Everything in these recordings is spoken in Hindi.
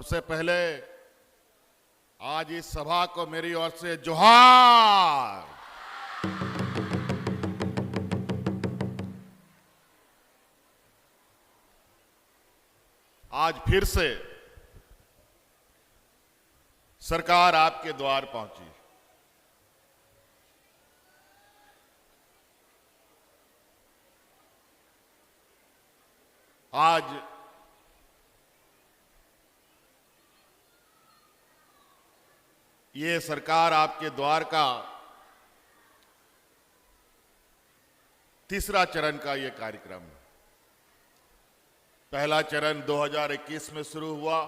सबसे पहले आज इस सभा को मेरी ओर से जोहार। आज फिर से सरकार आपके द्वार पहुंची। आज ये सरकार आपके द्वार का तीसरा चरण का ये कार्यक्रम है। पहला चरण 2021 में शुरू हुआ,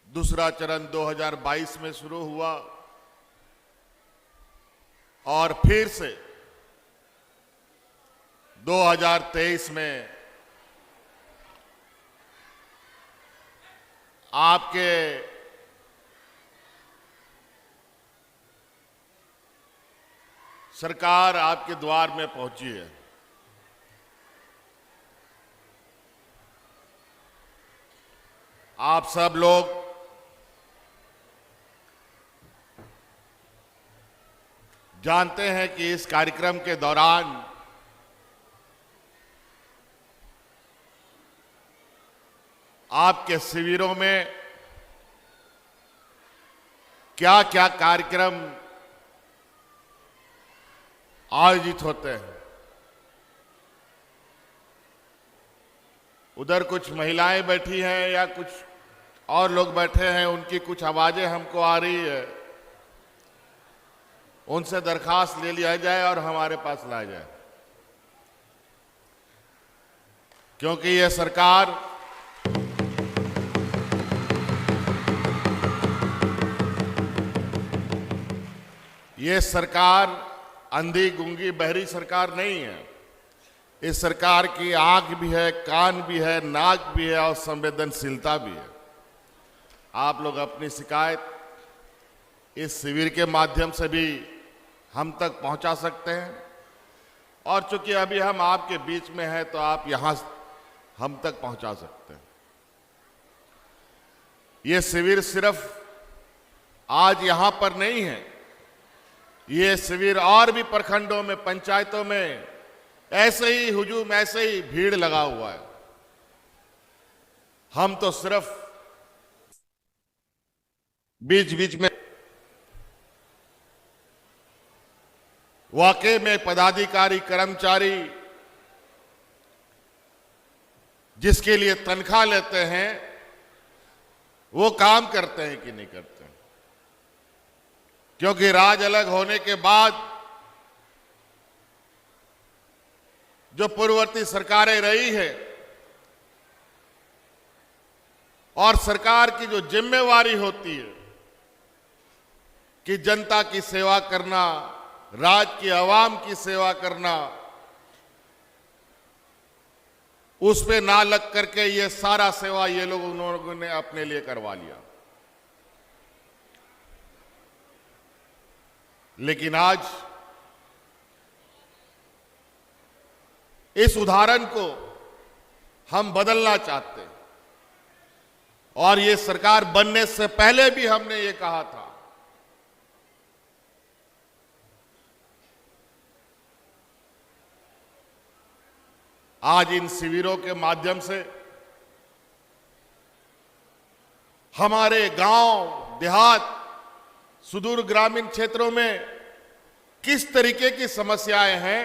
दूसरा चरण 2022 में शुरू हुआ और फिर से 2023 में आपके सरकार आपके द्वार में पहुंची है। आप सब लोग जानते हैं कि इस कार्यक्रम के दौरान आपके शिविरों में क्या क्या कार्यक्रम आयोजित होते हैं। उधर कुछ महिलाएं बैठी हैं या कुछ और लोग बैठे हैं, उनकी कुछ आवाजें हमको आ रही है। उनसे दरखास्त ले लिया जाए और हमारे पास लाया जाए, क्योंकि यह सरकार अंधी गूंगी बहरी सरकार नहीं है। इस सरकार की आंख भी है, कान भी है, नाक भी है और संवेदनशीलता भी है। आप लोग अपनी शिकायत इस शिविर के माध्यम से भी हम तक पहुंचा सकते हैं और चूंकि अभी हम आपके बीच में हैं तो आप यहां हम तक पहुंचा सकते हैं। ये शिविर सिर्फ आज यहां पर नहीं है, ये शिविर और भी प्रखंडों में, पंचायतों में ऐसे ही हुजूम, ऐसे ही भीड़ लगा हुआ है। हम तो सिर्फ बीच बीच में वाकई में पदाधिकारी, कर्मचारी जिसके लिए तनख्वाह लेते हैं वो काम करते हैं कि नहीं करते हैं। क्योंकि राज अलग होने के बाद जो पूर्ववर्ती सरकारें रही है और सरकार की जो जिम्मेवारी होती है कि जनता की सेवा करना, राज्य की आवाम की सेवा करना, उस पे ना लग करके ये सारा सेवा ये लोग उन्होंने अपने लिए करवा लिया। लेकिन आज इस उदाहरण को हम बदलना चाहते हैं और ये सरकार बनने से पहले भी हमने ये कहा था। आज इन शिविरों के माध्यम से हमारे गांव, देहात, सुदूर ग्रामीण क्षेत्रों में किस तरीके की समस्याएं हैं,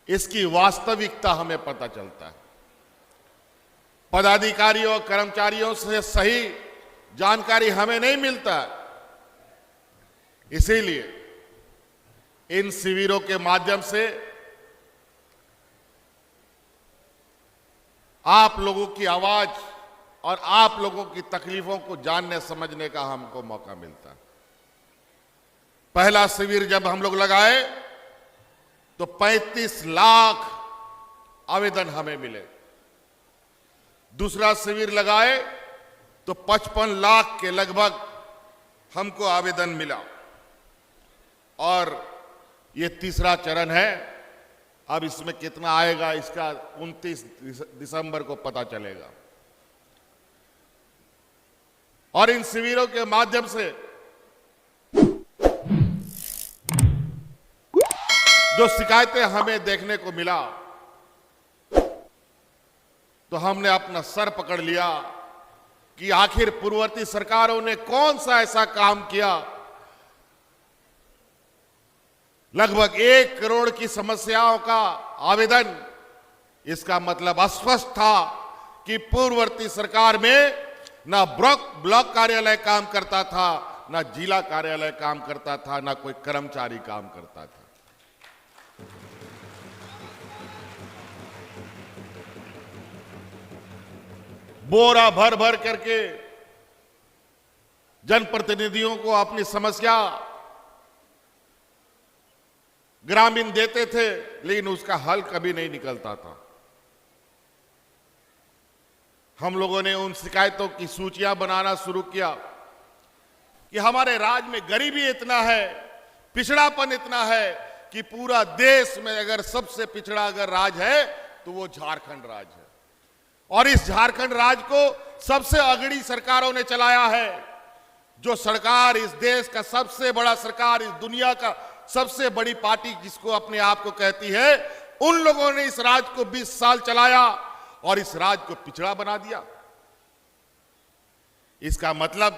इसकी वास्तविकता हमें पता चलता है। पदाधिकारियों, कर्मचारियों से सही जानकारी हमें नहीं मिलता। इसीलिए इन शिविरों के माध्यम से आप लोगों की आवाज और आप लोगों की तकलीफों को जानने समझने का हमको मौका मिलता है। पहला शिविर जब हम लोग लगाए तो 35 लाख आवेदन हमें मिले। दूसरा शिविर लगाए तो 55 लाख के लगभग हमको आवेदन मिला और ये तीसरा चरण है अब इसमें कितना आएगा इसका 29 दिसंबर को पता चलेगा। और इन शिविरों के माध्यम से जो शिकायतें हमें देखने को मिला, तो हमने अपना सर पकड़ लिया कि आखिर पूर्ववर्ती सरकारों ने कौन सा ऐसा काम किया। लगभग 1 करोड़ की समस्याओं का आवेदन, इसका मतलब अस्पष्ट था कि पूर्ववर्ती सरकार में ना ब्लॉक कार्यालय काम करता था, ना जिला कार्यालय काम करता था, ना कोई कर्मचारी काम करता था। बोरा भर भर करके जनप्रतिनिधियों को अपनी समस्या ग्रामीण देते थे, लेकिन उसका हल कभी नहीं निकलता था। हम लोगों ने उन शिकायतों की सूचियां बनाना शुरू किया कि हमारे राज्य में गरीबी इतना है, पिछड़ापन इतना है कि पूरा देश में अगर सबसे पिछड़ा अगर राज्य है तो वो झारखंड राज्य है। और इस झारखंड राज्य को सबसे अगड़ी सरकारों ने चलाया है। जो सरकार इस देश का सबसे बड़ा सरकार, इस दुनिया का सबसे बड़ी पार्टी जिसको अपने आप को कहती है, उन लोगों ने इस राज्य को 20 साल चलाया और इस राज्य को पिछड़ा बना दिया। इसका मतलब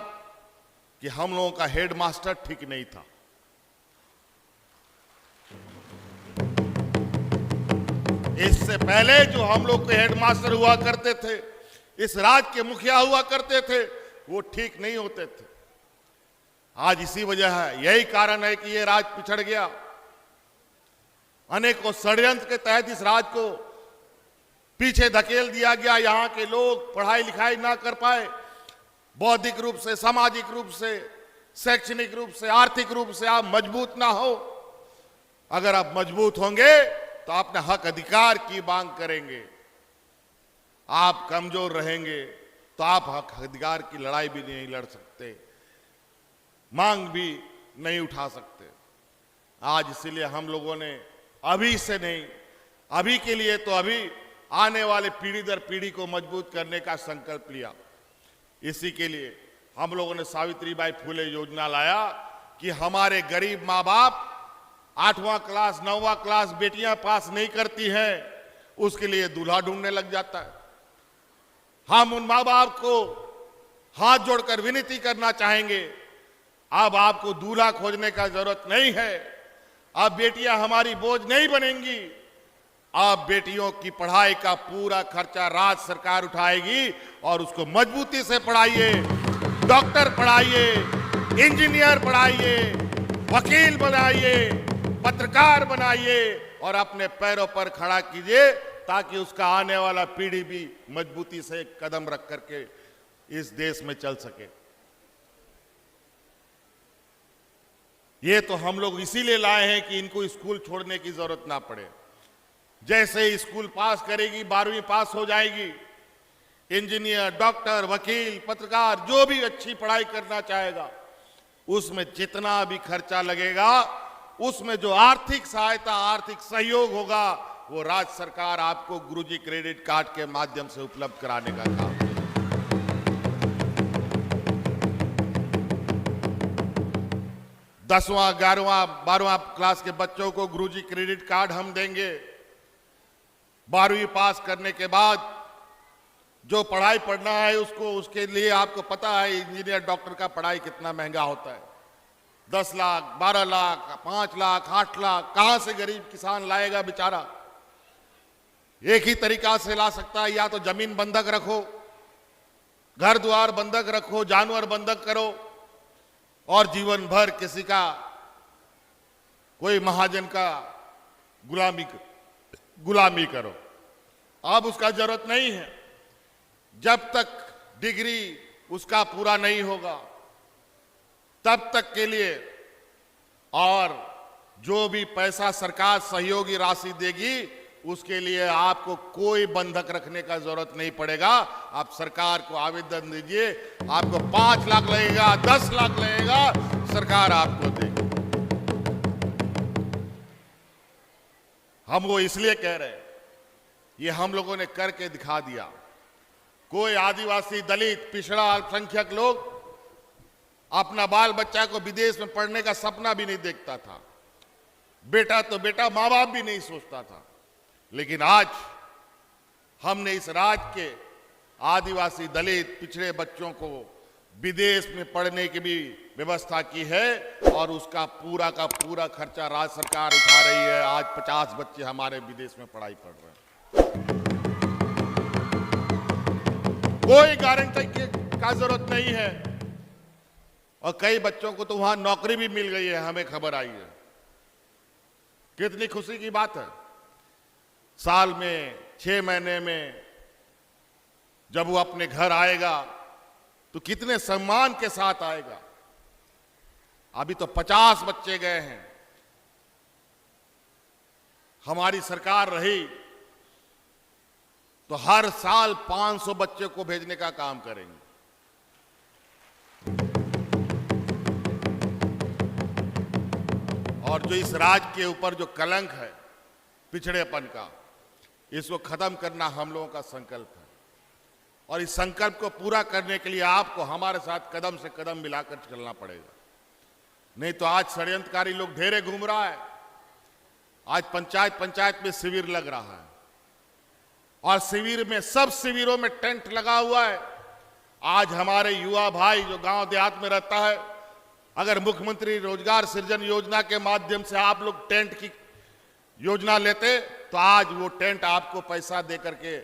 कि हम लोगों का हेडमास्टर ठीक नहीं था। इससे पहले जो हम लोग के हेडमास्टर हुआ करते थे, इस राज्य के मुखिया हुआ करते थे, वो ठीक नहीं होते थे। आज इसी वजह है, यही कारण है कि ये राज्य पिछड़ गया। अनेकों षड्यंत्र के तहत इस राज्य को पीछे धकेल दिया गया। यहां के लोग पढ़ाई लिखाई ना कर पाए, बौद्धिक रूप से, सामाजिक रूप से, शैक्षणिक रूप से, आर्थिक रूप से आप मजबूत ना हो। अगर आप मजबूत होंगे तो अपने हक अधिकार की मांग करेंगे। आप कमजोर रहेंगे तो आप हक अधिकार की लड़ाई भी नहीं लड़ सकते, मांग भी नहीं उठा सकते। आज इसीलिए हम लोगों ने अभी से नहीं, अभी के लिए तो अभी, आने वाले पीढ़ी दर पीढ़ी को मजबूत करने का संकल्प लिया। इसी के लिए हम लोगों ने सावित्रीबाई फुले योजना लाया कि हमारे गरीब माँ बाप 8वां क्लास 9वां क्लास बेटियां पास नहीं करती हैं, उसके लिए दूल्हा ढूंढने लग जाता है। हम उन माँ बाप को हाथ जोड़कर विनती करना चाहेंगे, अब आपको दूल्हा खोजने का जरूरत नहीं है। अब बेटियां हमारी बोझ नहीं बनेंगी। अब बेटियों की पढ़ाई का पूरा खर्चा राज्य सरकार उठाएगी और उसको मजबूती से पढ़ाइए, डॉक्टर पढ़ाइए, इंजीनियर पढ़ाइए, वकील बनाइए, पत्रकार बनाइए और अपने पैरों पर खड़ा कीजिए, ताकि उसका आने वाला पीढ़ी भी मजबूती से एक कदम रख करके इस देश में चल सके। ये तो हम लोग इसीलिए लाए हैं कि इनको स्कूल छोड़ने की जरूरत ना पड़े। जैसे ही स्कूल पास करेगी, 12वीं पास हो जाएगी, इंजीनियर, डॉक्टर, वकील, पत्रकार, जो भी अच्छी पढ़ाई करना चाहेगा, उसमें जितना भी खर्चा लगेगा, उसमें जो आर्थिक सहायता, आर्थिक सहयोग होगा, वो राज्य सरकार आपको गुरुजी क्रेडिट कार्ड के माध्यम से उपलब्ध कराने का काम है। 10वां 11वां 12वां क्लास के बच्चों को गुरुजी क्रेडिट कार्ड हम देंगे। 12वीं पास करने के बाद जो पढ़ाई पढ़ना है उसको, उसके लिए आपको पता है इंजीनियर डॉक्टर का पढ़ाई कितना महंगा होता है। 10 लाख, 12 लाख, 5 लाख, 8 लाख कहां से गरीब किसान लाएगा बेचारा। एक ही तरीका से ला सकता है, या तो जमीन बंधक रखो, घर द्वार बंधक रखो, जानवर बंधक करो और जीवन भर किसी का, कोई महाजन का गुलामी करो। अब उसका जरूरत नहीं है। जब तक डिग्री उसका पूरा नहीं होगा तब तक के लिए, और जो भी पैसा सरकार सहयोगी राशि देगी उसके लिए आपको कोई बंधक रखने का जरूरत नहीं पड़ेगा। आप सरकार को आवेदन दीजिए, आपको 5 लाख लगेगा, 10 लाख लगेगा, सरकार आपको देगी। हम वो इसलिए कह रहे हैं, ये हम लोगों ने करके दिखा दिया। कोई आदिवासी, दलित, पिछड़ा, अल्पसंख्यक लोग अपना बाल बच्चा को विदेश में पढ़ने का सपना भी नहीं देखता था। बेटा तो बेटा, माँ बाप भी नहीं सोचता था। लेकिन आज हमने इस राज्य के आदिवासी, दलित, पिछड़े बच्चों को विदेश में पढ़ने की भी व्यवस्था की है और उसका पूरा का पूरा खर्चा राज्य सरकार उठा रही है। आज 50 बच्चे हमारे विदेश में पढ़ाई पढ़ रहे हैं। कोई गारंटी का जरूरत नहीं है और कई बच्चों को तो वहां नौकरी भी मिल गई है, हमें खबर आई है। कितनी खुशी की बात है। साल में 6 महीने में जब वो अपने घर आएगा तो कितने सम्मान के साथ आएगा। अभी तो 50 बच्चे गए हैं। हमारी सरकार रही तो हर साल 500 बच्चे को भेजने का काम करेंगे। और जो इस राज्य के ऊपर जो कलंक है पिछड़ेपन का, इसको खत्म करना हम लोगों का संकल्प है। और इस संकल्प को पूरा करने के लिए आपको हमारे साथ कदम से कदम मिलाकर चलना पड़ेगा। नहीं तो आज षड्यंत्रकारी लोग ढेरे घूम रहा है। आज पंचायत में शिविर लग रहा है और शिविर में, सब शिविरों में टेंट लगा हुआ है। आज हमारे युवा भाई जो गांव देहात में रहता है, अगर मुख्यमंत्री रोजगार सृजन योजना के माध्यम से आप लोग टेंट की योजना लेते तो आज वो टेंट आपको पैसा दे करके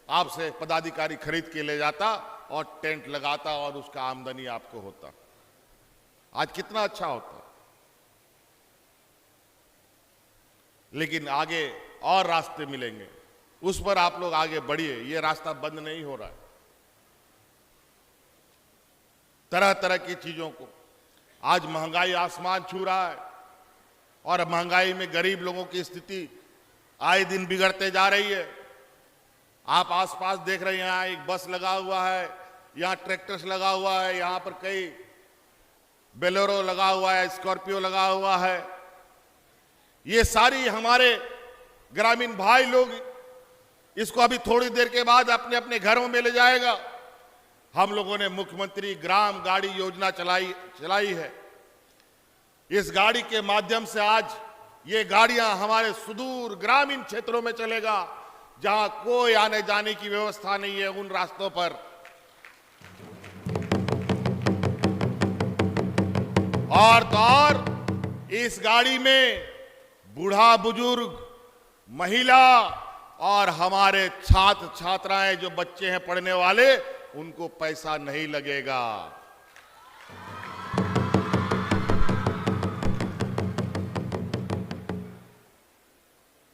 आपसे पदाधिकारी खरीद के ले जाता और टेंट लगाता और उसका आमदनी आपको होता। आज कितना अच्छा होता। लेकिन आगे और रास्ते मिलेंगे, उस पर आप लोग आगे बढ़िए। ये रास्ता बंद नहीं हो रहा है। तरह तरह की चीजों को, आज महंगाई आसमान छू रहा है और महंगाई में गरीब लोगों की स्थिति आए दिन बिगड़ते जा रही है। आप आसपास देख रहे हैं, यहाँ एक बस लगा हुआ है, यहाँ ट्रैक्टर्स लगा हुआ है, यहाँ पर कई बेलोरो लगा हुआ है, स्कॉर्पियो लगा हुआ है। ये सारी हमारे ग्रामीण भाई लोग इसको अभी थोड़ी देर के बाद अपने अपने घरों में ले जाएगा। हम लोगों ने मुख्यमंत्री ग्राम गाड़ी योजना चलाई है। इस गाड़ी के माध्यम से आज ये गाड़ियां हमारे सुदूर ग्रामीण क्षेत्रों में चलेगा, जहां कोई आने जाने की व्यवस्था नहीं है। उन रास्तों पर और तो और इस गाड़ी में बूढ़ा बुजुर्ग, महिला और हमारे छात्र छात्राएं जो बच्चे हैं पढ़ने वाले, उनको पैसा नहीं लगेगा।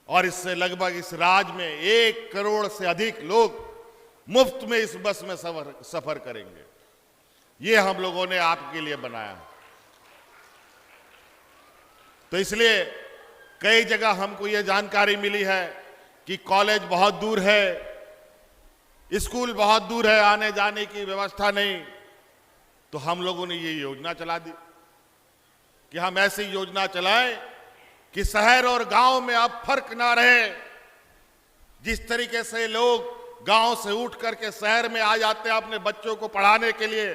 और इससे लगभग इस राज्य में 1 करोड़ से अधिक लोग मुफ्त में इस बस में सफर करेंगे। ये हम लोगों ने आपके लिए बनाया। तो इसलिए कई जगह हमको ये जानकारी मिली है कि कॉलेज बहुत दूर है, स्कूल बहुत दूर है, आने जाने की व्यवस्था नहीं। तो हम लोगों ने ये योजना चला दी कि हम ऐसी योजना चलाएं कि शहर और गांव में अब फर्क ना रहे। जिस तरीके से लोग गांव से उठ करके शहर में आ जाते हैं अपने बच्चों को पढ़ाने के लिए,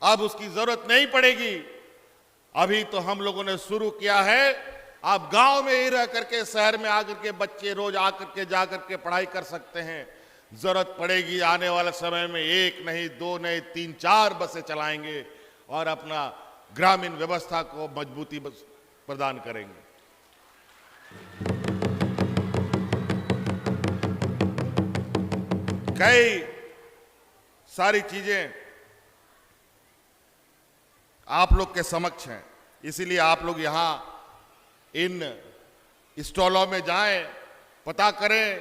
अब उसकी जरूरत नहीं पड़ेगी। अभी तो हम लोगों ने शुरू किया है, अब गांव में ही रह करके शहर में आकर के बच्चे रोज आकर के जाकर के पढ़ाई कर सकते हैं। जरूरत पड़ेगी आने वाले समय में 1 नहीं 2 नहीं 3 4 बसें चलाएंगे और अपना ग्रामीण व्यवस्था को मजबूती प्रदान करेंगे। कई सारी चीजें आप लोग के समक्ष हैं, इसीलिए आप लोग यहां इन स्टॉलों में जाएं, पता करें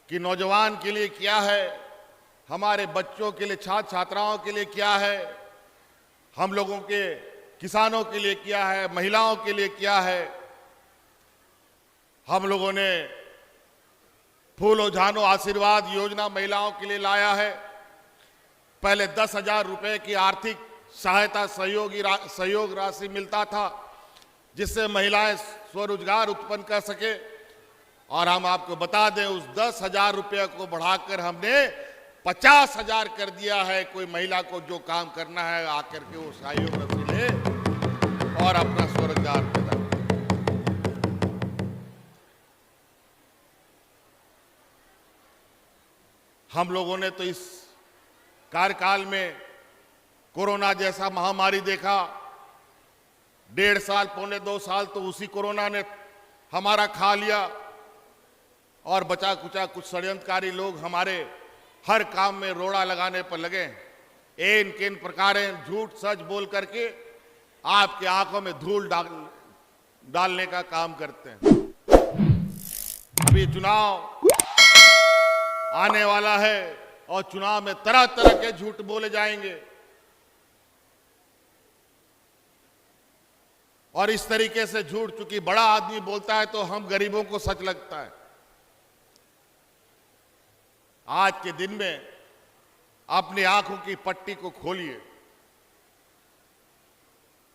कि नौजवान के लिए क्या है, हमारे बच्चों के लिए, छात्र छात्राओं के लिए क्या है, हम लोगों के किसानों के लिए क्या है, महिलाओं के लिए क्या है। हम लोगों ने फूलो झानो आशीर्वाद योजना महिलाओं के लिए लाया है। पहले 10,000 रुपए की आर्थिक सहायता सहयोग राशि मिलता था, जिससे महिलाएं स्वरोजगार उत्पन्न कर सके। और हम आपको बता दें, उस 10,000 रुपये को बढ़ाकर हमने 50,000 कर दिया है। कोई महिला को जो काम करना है आकर के वो सहयोग राशि ले और अपना स्वरोजगार पैदा करे। हम लोगों ने तो इस कार्यकाल में कोरोना जैसा महामारी देखा। 1.5 साल, पौने 2 साल तो उसी कोरोना ने हमारा खा लिया और बचा कुचा कुछ षड्यंत्रकारी लोग हमारे हर काम में रोड़ा लगाने पर लगे। एन केन प्रकारें झूठ सच बोल करके आपकी आंखों में धूल डालने का काम करते हैं। अभी चुनाव आने वाला है और चुनाव में तरह तरह के झूठ बोले जाएंगे और इस तरीके से झूठ, चूंकि बड़ा आदमी बोलता है तो हम गरीबों को सच लगता है। आज के दिन में अपनी आंखों की पट्टी को खोलिए।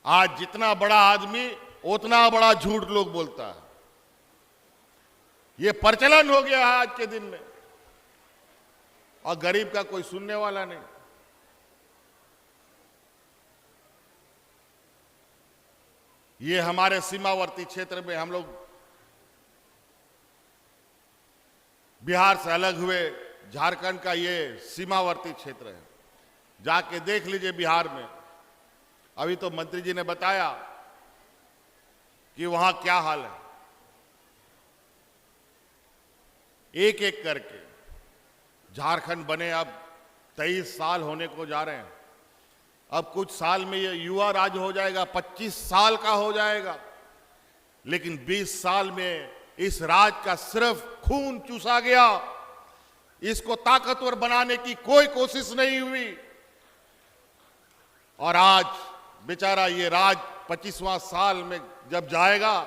आज जितना बड़ा आदमी उतना बड़ा झूठ लोग बोलता है। यह प्रचलन हो गया है आज के दिन में और गरीब का कोई सुनने वाला नहीं। ये हमारे सीमावर्ती क्षेत्र में, हम लोग बिहार से अलग हुए, झारखंड का ये सीमावर्ती क्षेत्र है। जाके देख लीजिए बिहार में। अभी तो मंत्री जी ने बताया कि वहां क्या हाल है। एक एक करके झारखंड बने अब 23 साल होने को जा रहे हैं। अब कुछ साल में ये युवा राज्य हो जाएगा, 25 साल का हो जाएगा। लेकिन 20 साल में इस राज्य का सिर्फ खून चूसा गया। इसको ताकतवर बनाने की कोई कोशिश नहीं हुई और आज बेचारा ये राज्य 25वां साल में जब जाएगा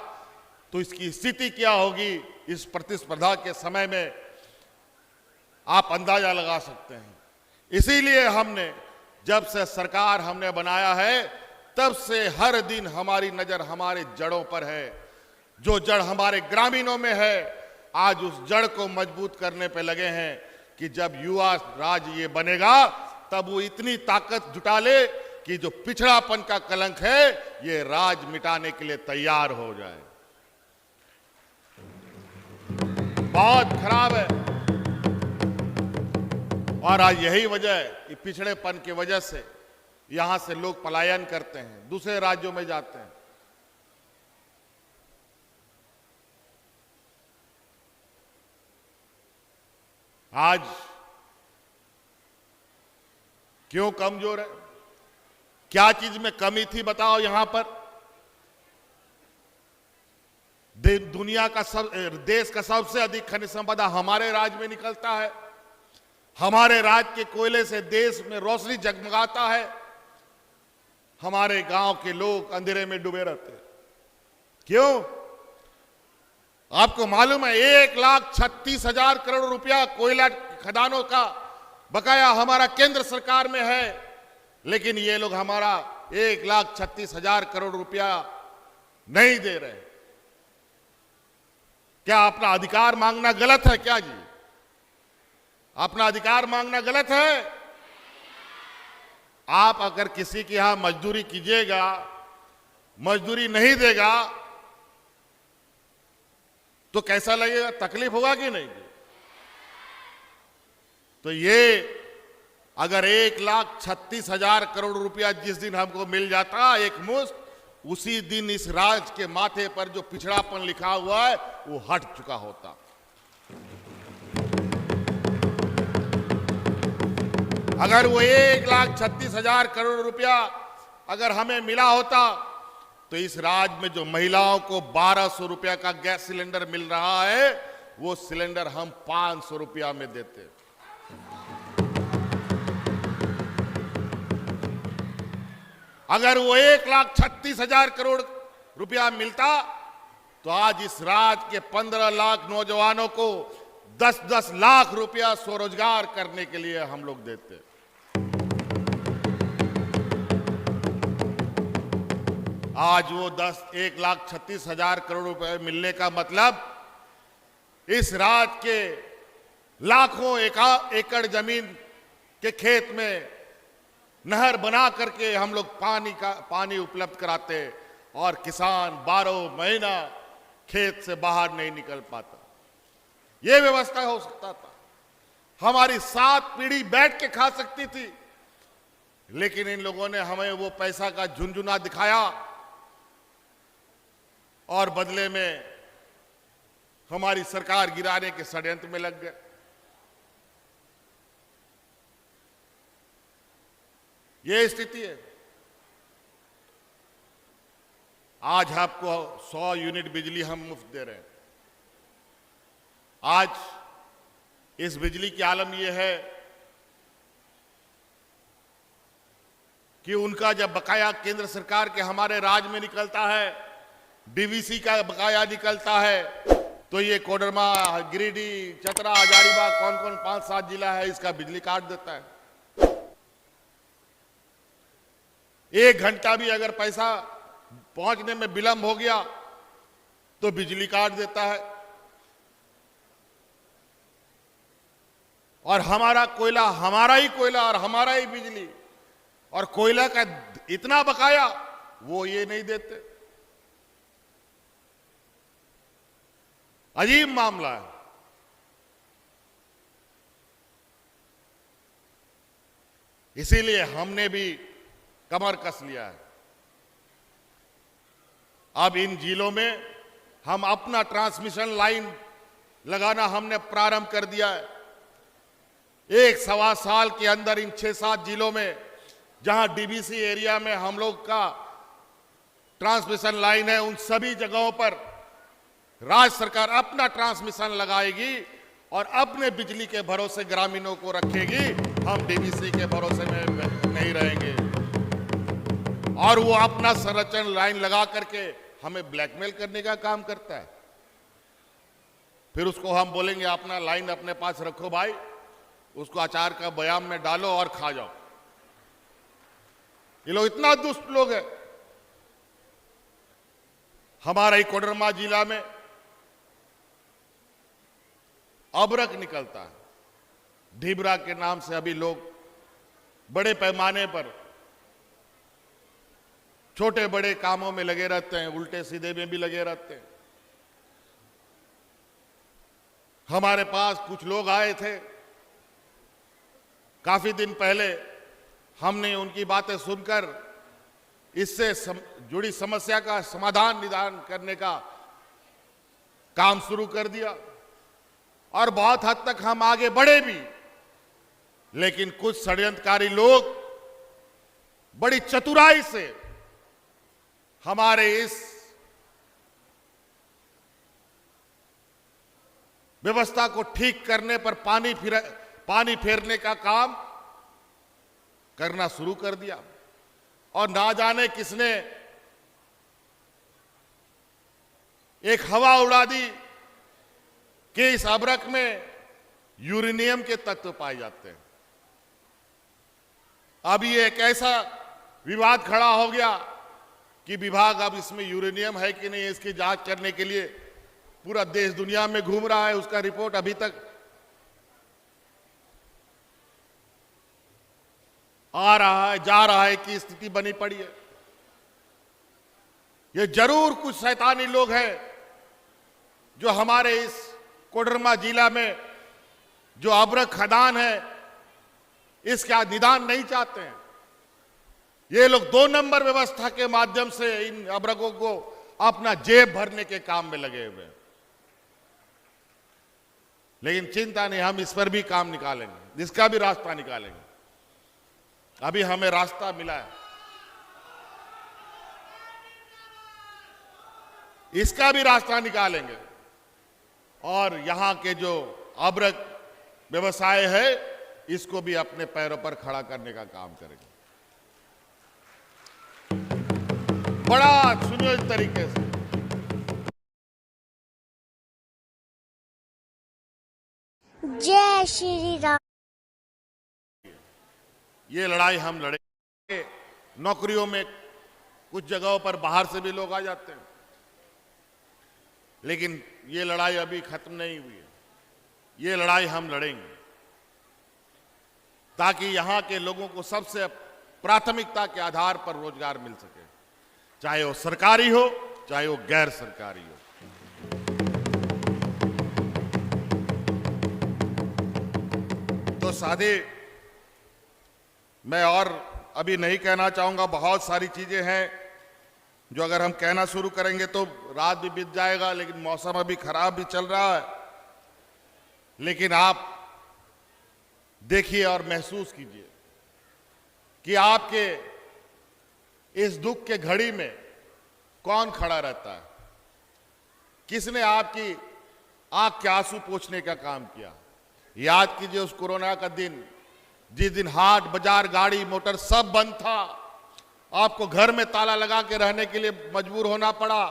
तो इसकी स्थिति क्या होगी, इस प्रतिस्पर्धा के समय में आप अंदाजा लगा सकते हैं। इसीलिए हमने, जब से सरकार हमने बनाया है, तब से हर दिन हमारी नजर हमारे जड़ों पर है। जो जड़ हमारे ग्रामीणों में है, आज उस जड़ को मजबूत करने पे लगे हैं कि जब युवा राज्य ये बनेगा तब वो इतनी ताकत जुटा ले कि जो पिछड़ापन का कलंक है ये राज मिटाने के लिए तैयार हो जाए। बहुत खराब है और आज यही वजह है कि पिछड़ेपन की वजह से यहां से लोग पलायन करते हैं, दूसरे राज्यों में जाते हैं। आज क्यों कमजोर है? क्या चीज में कमी थी बताओ? यहां पर दुनिया का देश का सबसे अधिक खनिज संपदा हमारे राज्य में निकलता है। हमारे राज्य के कोयले से देश में रोशनी जगमगाता है। हमारे गांव के लोग अंधेरे में डूबे रहते हैं। क्यों? आपको मालूम है 1,36,000 करोड़ रुपया कोयला खदानों का बकाया हमारा केंद्र सरकार में है, लेकिन ये लोग हमारा 1,36,000 करोड़ रुपया नहीं दे रहे। क्या अपना अधिकार मांगना गलत है क्या जी? अपना अधिकार मांगना गलत है? आप अगर किसी के यहां मजदूरी कीजिएगा, मजदूरी नहीं देगा तो कैसा लगेगा? तकलीफ होगा कि नहीं? तो ये अगर 1,36,000 करोड़ रुपया जिस दिन हमको मिल जाता एक मुश्त, उसी दिन इस राज्य के माथे पर जो पिछड़ापन लिखा हुआ है वो हट चुका होता। अगर वो 1,36,000 करोड़ रुपया अगर हमें मिला होता तो इस राज्य में जो महिलाओं को 1,200 रुपया का गैस सिलेंडर मिल रहा है, वो सिलेंडर हम 500 रुपया में देते। अगर वो 1,36,000 करोड़ रुपया मिलता तो आज इस राज्य के 15 लाख नौजवानों को 10-10 लाख रुपया स्वरोजगार करने के लिए हम लोग देते। आज वो 1,36,000 करोड़ रुपए मिलने का मतलब इस राज्य के लाखों एकड़ जमीन के खेत में नहर बना करके हम लोग पानी उपलब्ध कराते और किसान 12 महीना खेत से बाहर नहीं निकल पाता। यह व्यवस्था हो सकता था, हमारी 7 पीढ़ी बैठ के खा सकती थी, लेकिन इन लोगों ने हमें वो पैसा का झुनझुना दिखाया और बदले में हमारी सरकार गिराने के षड्यंत्र में लग गए। ये स्थिति है। आज आपको 100 यूनिट बिजली हम मुफ्त दे रहे हैं। आज इस बिजली की आलम यह है कि उनका जब बकाया केंद्र सरकार के हमारे राज्य में निकलता है, डीवीसी का बकाया निकलता है, तो ये कोडरमा, गिरिडीह, चतरा, हजारीबाग, कौन कौन 5-7 जिला है, इसका बिजली काट देता है। 1 घंटा भी अगर पैसा पहुंचने में विलंब हो गया तो बिजली काट देता है। और हमारा कोयला, हमारा ही कोयला और हमारा ही बिजली, और कोयला का इतना बकाया वो ये नहीं देते। अजीब मामला है। इसीलिए हमने भी कमर कस लिया है। अब इन जिलों में हम अपना ट्रांसमिशन लाइन लगाना हमने प्रारंभ कर दिया है। 1-1.25 साल के अंदर इन 6-7 जिलों में जहां डीबीसी एरिया में हम लोग का ट्रांसमिशन लाइन है, उन सभी जगहों पर राज्य सरकार अपना ट्रांसमिशन लगाएगी और अपने बिजली के भरोसे ग्रामीणों को रखेगी। हम डीबीसी के भरोसे में नहीं रहेंगे। और वो अपना संरक्षण लाइन लगा करके हमें ब्लैकमेल करने का काम करता है। फिर उसको हम बोलेंगे अपना लाइन अपने पास रखो भाई, उसको अचार का बयाम में डालो और खा जाओ। ये लोग इतना दुष्ट लोग हैं। हमारा ही कोडरमा जिला में अबरक निकलता है, ढीबरा के नाम से अभी लोग बड़े पैमाने पर छोटे बड़े कामों में लगे रहते हैं, उल्टे सीधे में भी लगे रहते हैं। हमारे पास कुछ लोग आए थे काफी दिन पहले, हमने उनकी बातें सुनकर इससे जुड़ी समस्या का समाधान निदान करने का काम शुरू कर दिया और बहुत हद तक हम आगे बढ़े भी। लेकिन कुछ षड्यंत्रकारी लोग बड़ी चतुराई से हमारे इस व्यवस्था को ठीक करने पर पानी फेरने का काम करना शुरू कर दिया। और ना जाने किसने एक हवा उड़ा दी कि इस अबरक में यूरेनियम के तत्व पाए जाते हैं। अब ये एक ऐसा विवाद खड़ा हो गया कि विभाग अब इसमें यूरेनियम है कि नहीं इसकी जांच करने के लिए पूरा देश दुनिया में घूम रहा है। उसका रिपोर्ट अभी तक आ रहा है, जा रहा है कि स्थिति बनी पड़ी है। ये जरूर कुछ शैतानी लोग हैं जो हमारे इस कोडरमा जिला में जो अबरक खदान है इसका निदान नहीं चाहते हैं। ये लोग 2 नंबर व्यवस्था के माध्यम से इन अबरकों को अपना जेब भरने के काम में लगे हुए हैं। लेकिन चिंता नहीं, हम इस पर भी काम निकालेंगे, इसका भी रास्ता निकालेंगे। अभी हमें रास्ता मिला है, इसका भी रास्ता निकालेंगे और यहां के जो अबरक व्यवसाय है इसको भी अपने पैरों पर खड़ा करने का काम करेंगे। बड़ा सुनियोजित तरीके से। जय श्री राम। ये लड़ाई हम लड़ेंगे। नौकरियों में कुछ जगहों पर बाहर से भी लोग आ जाते हैं। लेकिन ये लड़ाई अभी खत्म नहीं हुई है। ये लड़ाई हम लड़ेंगे ताकि यहां के लोगों को सबसे प्राथमिकता के आधार पर रोजगार मिल सके, चाहे वो सरकारी हो चाहे वो गैर सरकारी हो। तो सादे मैं और अभी नहीं कहना चाहूंगा, बहुत सारी चीजें हैं जो अगर हम कहना शुरू करेंगे तो रात भी बीत जाएगा, लेकिन मौसम अभी खराब भी चल रहा है। लेकिन आप देखिए और महसूस कीजिए कि आपके इस दुख के घड़ी में कौन खड़ा रहता है, किसने आपकी आंख के आंसू पोंछने का काम किया। याद कीजिए उस कोरोना का दिन, जिस दिन हाट बाजार गाड़ी मोटर सब बंद था, आपको घर में ताला लगा के रहने के लिए मजबूर होना पड़ा।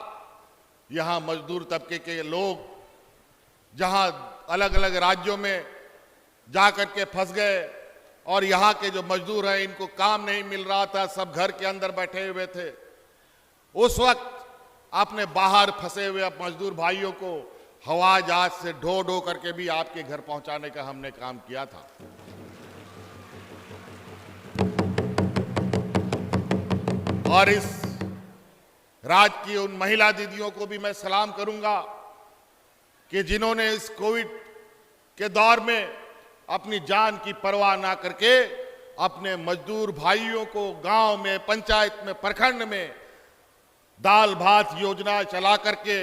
यहां मजदूर तबके के लोग जहां अलग अलग राज्यों में जाकर के फंस गए और यहाँ के जो मजदूर हैं इनको काम नहीं मिल रहा था, सब घर के अंदर बैठे हुए थे। उस वक्त आपने बाहर फंसे हुए मजदूर भाइयों को हवाई जहाज से ढो ढो करके भी आपके घर पहुंचाने का हमने काम किया था। और इस राज्य की उन महिला दीदियों को भी मैं सलाम करूंगा कि जिन्होंने इस कोविड के दौर में अपनी जान की परवाह ना करके अपने मजदूर भाइयों को गांव में, पंचायत में, प्रखंड में दाल भात योजना चला करके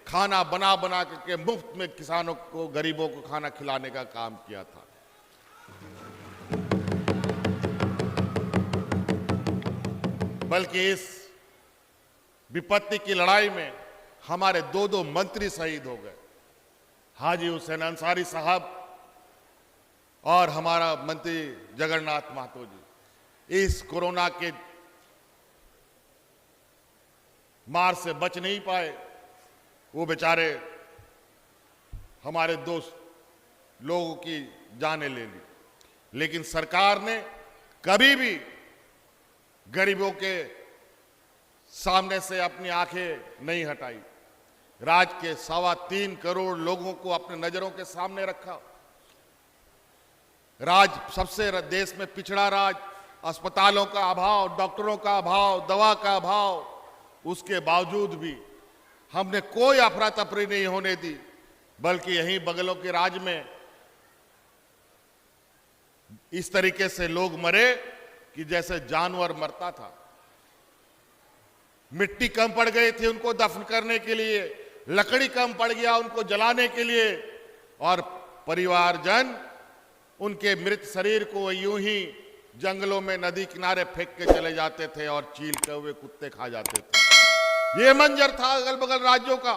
खाना बना बना करके मुफ्त में किसानों को, गरीबों को खाना खिलाने का काम किया था। बल्कि इस विपत्ति की लड़ाई में हमारे दो मंत्री शहीद हो गए, हाजी हुसैन अंसारी साहब और हमारा मंत्री जगन्नाथ महतो जी। इस कोरोना के मार से बच नहीं पाए, वो बेचारे हमारे दोस्त लोगों की जानें ले ली। लेकिन सरकार ने कभी भी गरीबों के सामने से अपनी आंखें नहीं हटाई। राज्य के 3.25 करोड़ लोगों को अपने नजरों के सामने रखा। राज्य सबसे देश में पिछड़ा राज्य, अस्पतालों का अभाव, डॉक्टरों का अभाव, दवा का अभाव, उसके बावजूद भी हमने कोई अफरा तफरी नहीं होने दी, बल्कि यहीं बगलों के राज्य में इस तरीके से लोग मरे कि जैसे जानवर मरता था। मिट्टी कम पड़ गई थी उनको दफन करने के लिए, लकड़ी कम पड़ गया उनको जलाने के लिए, और परिवारजन उनके मृत शरीर को यूं ही जंगलों में, नदी किनारे फेंक के चले जाते थे और चील के हुए कुत्ते खा जाते थे। ये मंजर था अगल बगल राज्यों का।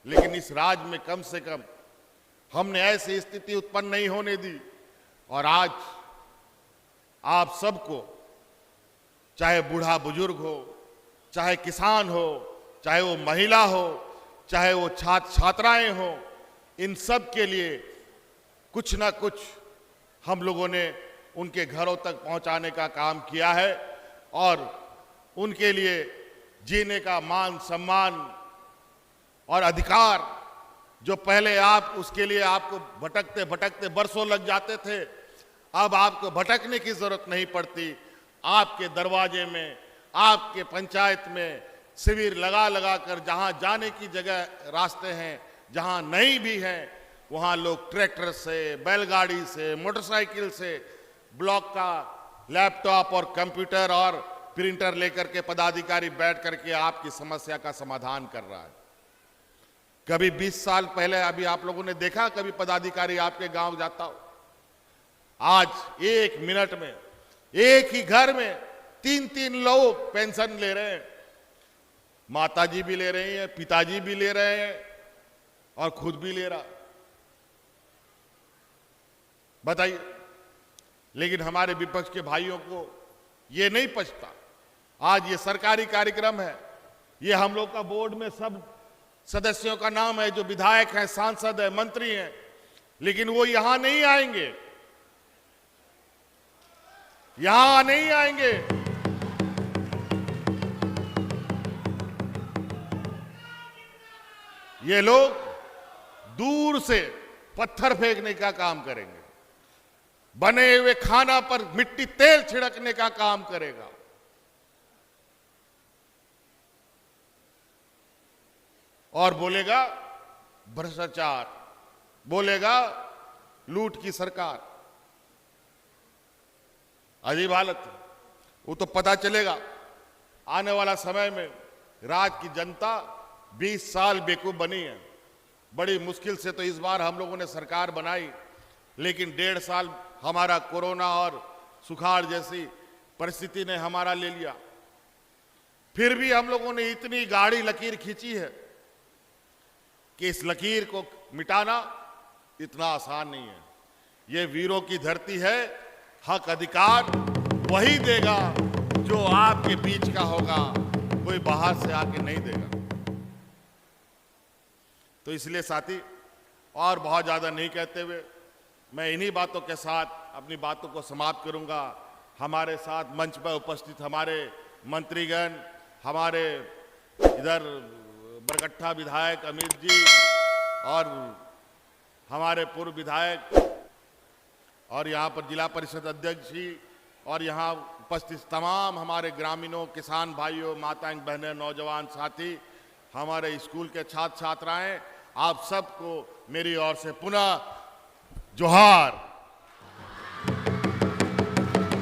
लेकिन इस राज्य में कम से कम हमने ऐसी स्थिति उत्पन्न नहीं होने दी। और आज आप सबको, चाहे बूढ़ा बुजुर्ग हो, चाहे किसान हो, चाहे वो महिला हो, चाहे वो छात्र छात्राएं हो, इन सब के लिए कुछ ना कुछ हम लोगों ने उनके घरों तक पहुंचाने का काम किया है। और उनके लिए जीने का मान सम्मान और अधिकार जो पहले आप उसके लिए आपको भटकते भटकते बरसों लग जाते थे, अब आपको भटकने की जरूरत नहीं पड़ती। आपके दरवाजे में, आपके पंचायत में शिविर लगा लगा कर जहां जाने की जगह रास्ते हैं, जहां नहीं भी हैं, वहां लोग ट्रैक्टर से, बैलगाड़ी से, मोटरसाइकिल से, ब्लॉक का लैपटॉप और कंप्यूटर और प्रिंटर लेकर के पदाधिकारी बैठ करके आपकी समस्या का समाधान कर रहा है। कभी 20 साल पहले अभी आप लोगों ने देखा कभी पदाधिकारी आपके गांव जाता हो? आज 1 मिनट में एक ही घर में 3-3 लोग पेंशन ले रहे हैं। माताजी भी ले रही हैं, पिताजी भी ले रहे हैं और खुद भी ले रहा। बताइए। लेकिन हमारे विपक्ष के भाइयों को ये नहीं पचता। आज ये सरकारी कार्यक्रम है, ये हम लोग का बोर्ड में सब सदस्यों का नाम है जो विधायक हैं, सांसद हैं, मंत्री हैं, लेकिन वो यहां नहीं आएंगे, यहां नहीं आएंगे। ये लोग दूर से पत्थर फेंकने का काम करेंगे, बने हुए खाना पर मिट्टी तेल छिड़कने का काम करेगा। और बोलेगा भ्रष्टाचार, बोलेगा लूट की सरकार। अजीब हालत है। वो तो पता चलेगा आने वाला समय में। राज्य की जनता 20 साल बेवकूफ बनी है। बड़ी मुश्किल से तो इस बार हम लोगों ने सरकार बनाई, लेकिन 1.5 साल हमारा कोरोना और सुखाड़ जैसी परिस्थिति ने हमारा ले लिया। फिर भी हम लोगों ने इतनी गाढ़ी लकीर खींची है कि इस लकीर को मिटाना इतना आसान नहीं है। ये वीरों की धरती है। हक अधिकार वही देगा जो आपके बीच का होगा, कोई बाहर से आके नहीं देगा। तो इसलिए साथी, और बहुत ज्यादा नहीं कहते हुए मैं इन्हीं बातों के साथ अपनी बातों को समाप्त करूंगा। हमारे साथ मंच पर उपस्थित हमारे मंत्रीगण, हमारे इधर बरकट्ठा विधायक अमित जी और हमारे पूर्व विधायक और यहाँ पर जिला परिषद अध्यक्ष जी और यहाँ उपस्थित तमाम हमारे ग्रामीणों, किसान भाइयों, माताएं, बहनें, नौजवान साथी, हमारे स्कूल के छात्र छात्राएं, आप सबको मेरी ओर से पुनः जोहार।